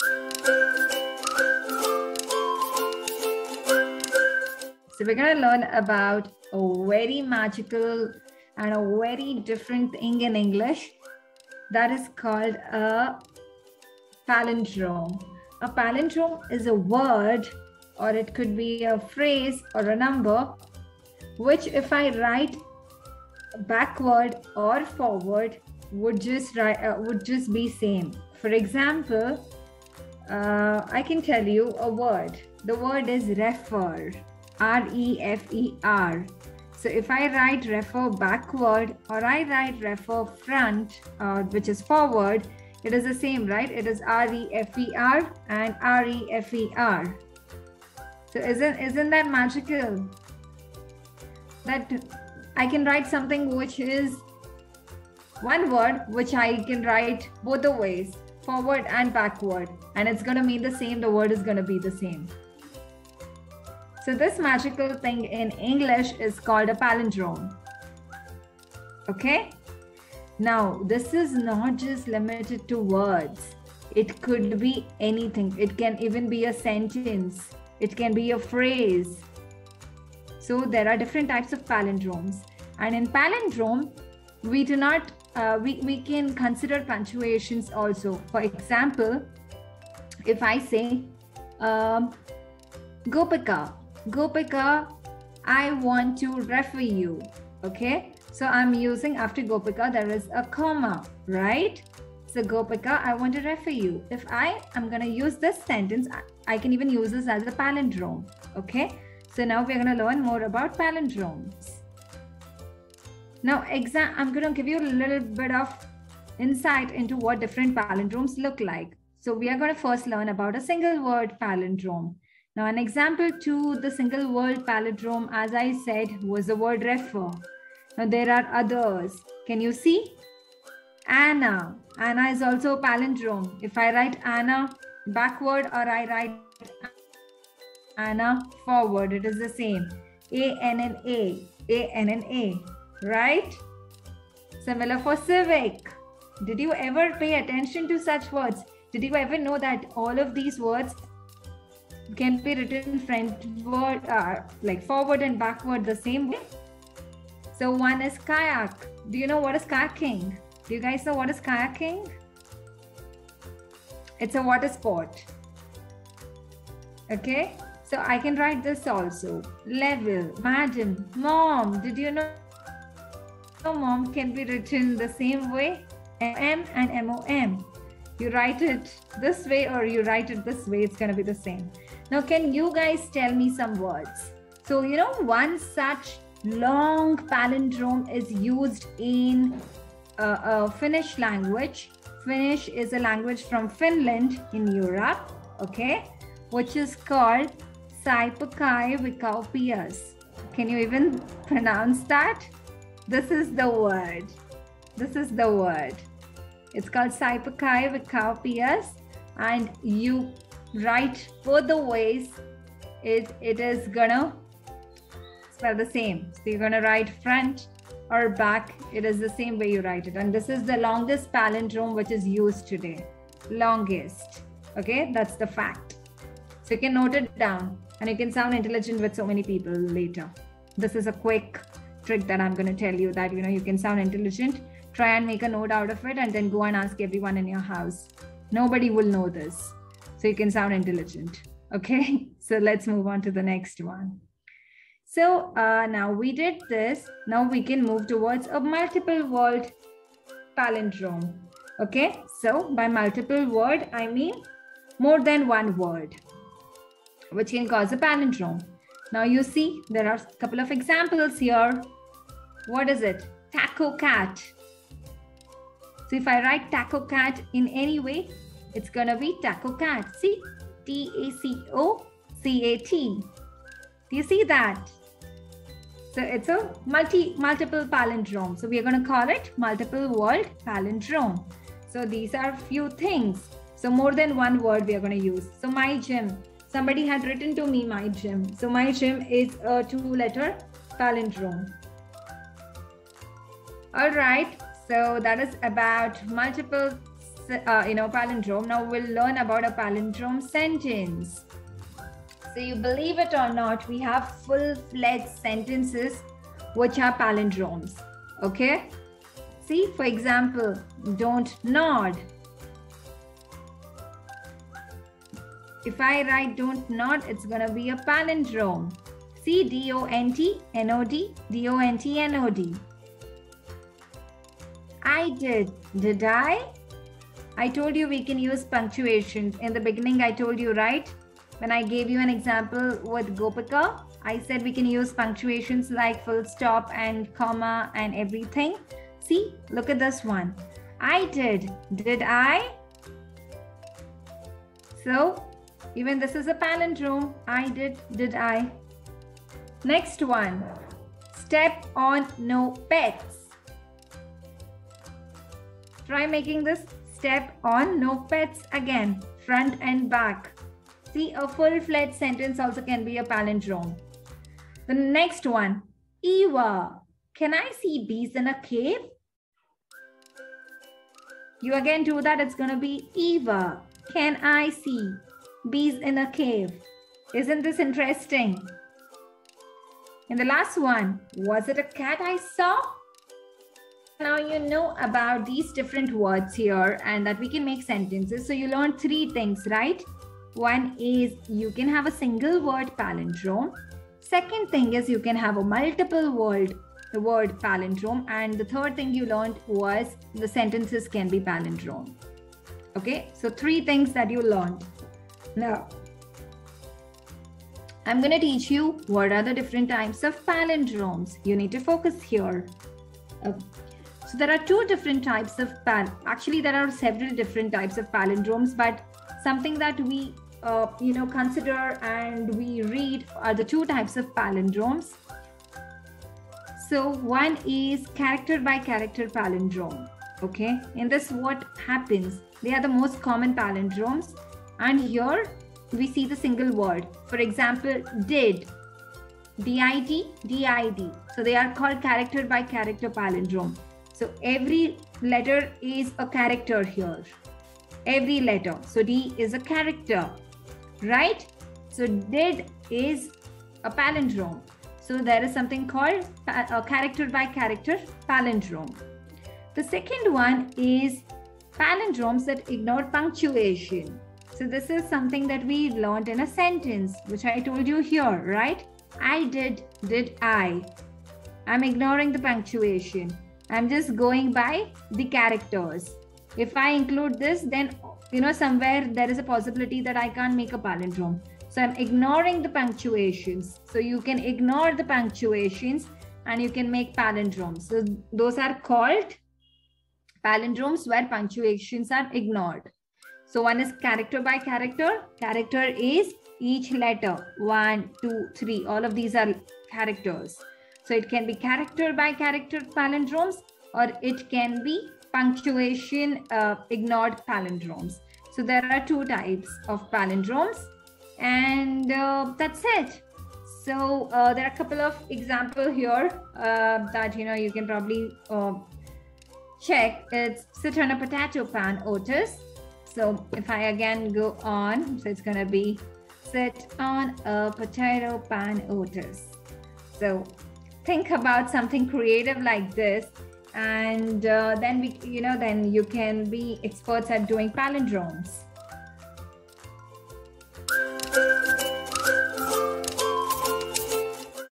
So we're going to learn about a very magical and a very different thing in English that is called a palindrome. A palindrome is a word, or it could be a phrase or a number, which if I write backward or forward would just be same. For example, I can tell you a word. The word is refer. R-E-F-E-R. So if I write refer backward or I write refer front, which is forward, it is the same, right? It is R-E-F-E-R and R-E-F-E-R. So isn't that magical? That I can write something which is one word, which I can write both the ways, forward and backward, and it's going to mean the same. The word is going to be the same. So this magical thing in English is called a palindrome. Okay? Now, this is not just limited to words. It could be anything. It can even be a sentence. It can be a phrase. So there are different types of palindromes. And in palindrome, we do not, we can consider punctuations also. For example, if I say, Gopika, I want to refer you. Okay, so I'm using after Gopika, there is a comma, right? So Gopika, I want to refer you. If I am going to use this sentence, I can even use this as a palindrome. Okay, so now we're going to learn more about palindromes. Now, I'm going to give you a little bit of insight into what different palindromes look like. So we are going to first learn about a single word palindrome. Now, an example to the single word palindrome, as I said, was the word refer. Now, there are others. Can you see? Anna. Anna is also a palindrome. If I write Anna backward or I write Anna forward, it is the same. A-N-N-A, A-N-N-A, right? Similar for civic. Did you ever pay attention to such words? Did you ever know that all of these words can be written frontward, like forward and backward the same way? So one is kayak. Do you know what is kayaking? Do you guys know what is kayaking? It's a water sport. Okay, so I can write this also. Level, madam, mom. Did you know mom can be written the same way? M and M-O-M. You write it this way or you write it this way, it's going to be the same. Now, can you guys tell me some words? So, you know, one such long palindrome is used in Finnish language. Finnish is a language from Finland in Europe, okay, which is called Saipakai Vikaupias. Can you even pronounce that? This is the word. This is the word. It's called Saipakai Vikaupias, and you write both the ways. It is gonna spell the same. So you're gonna write front or back. It is the same way you write it. And this is the longest palindrome which is used today. Longest. Okay, that's the fact. So you can note it down and you can sound intelligent with so many people later. This is a quick trick that I'm going to tell you, that you know you can sound intelligent. Try and make a note out of it and then go and ask everyone in your house. Nobody will know this. So you can sound intelligent. Okay, so let's move on to the next one. So now we did this. Now we can move towards a multiple word palindrome. Okay, so by multiple word, I mean more than one word, which can cause a palindrome. Now you see, there are a couple of examples here. What is it? Taco cat. So if I write taco cat in any way, it's going to be taco cat. See? T-A-C-O-C-A-T. Do you see that? So it's a multiple palindrome. So we are going to call it multiple word palindrome. So these are few things. So more than one word we are going to use. So my gym. Somebody had written to me my gym. So my gym is a 2-letter palindrome. All right. So that is about multiple palindrome. Now we'll learn about a palindrome sentence. So you believe it or not, we have full-fledged sentences which are palindromes. Okay? See, for example, don't nod. If I write don't nod, it's going to be a palindrome. See, D-O-N-T-N-O-D, D-O-N-T-N-O-D. I did I? I told you we can use punctuation. In the beginning, I told you, right? When I gave you an example with Gopika, I said we can use punctuations like full stop and comma and everything. See, look at this one. I did I? So, even this is a palindrome. I did I? Next one. Step on no pets. Try making this step on no pets again, front and back. See, a full-fledged sentence also can be a palindrome. The next one, Eva, can I see bees in a cave? You again do that, it's going to be Eva, can I see bees in a cave? Isn't this interesting? And the last one, was it a cat I saw? Now you know about these different words here and that we can make sentences. So you learned three things, right? One is you can have a single word palindrome. Second thing is you can have a multiple word palindrome. And the third thing you learned was the sentences can be palindrome. Okay, so three things that you learned. Now, I'm going to teach you what are the different types of palindromes. You need to focus here. So there are two different types of actually there are several different types of palindromes, but something that we consider and we read are the two types of palindromes. So one is character by character palindrome. Okay, in this what happens? They are the most common palindromes, and here we see the single word. For example, did, D-I-D, D-I-D. So they are called character by character palindrome. So every letter is a character here. Every letter. So D is a character, right? So did is a palindrome. So there is something called a character by character palindrome. The second one is palindromes that ignore punctuation. So this is something that we learned in a sentence, which I told you here, right? I did I? I'm ignoring the punctuation. I'm just going by the characters. If I include this, then, somewhere there is a possibility that I can't make a palindrome. So I'm ignoring the punctuations. So you can ignore the punctuations and you can make palindromes. So those are called palindromes where punctuations are ignored. So one is character by character. Character is each letter, 1, 2, 3. All of these are characters. So it can be character by character palindromes, or it can be punctuation ignored palindromes. So there are two types of palindromes, and that's it. So there are a couple of examples here that you can probably check. It's sit on a potato pan, Otis. So if I again go on, so it's going to be sit on a potato pan, Otis. So think about something creative like this, and then you can be experts at doing palindromes.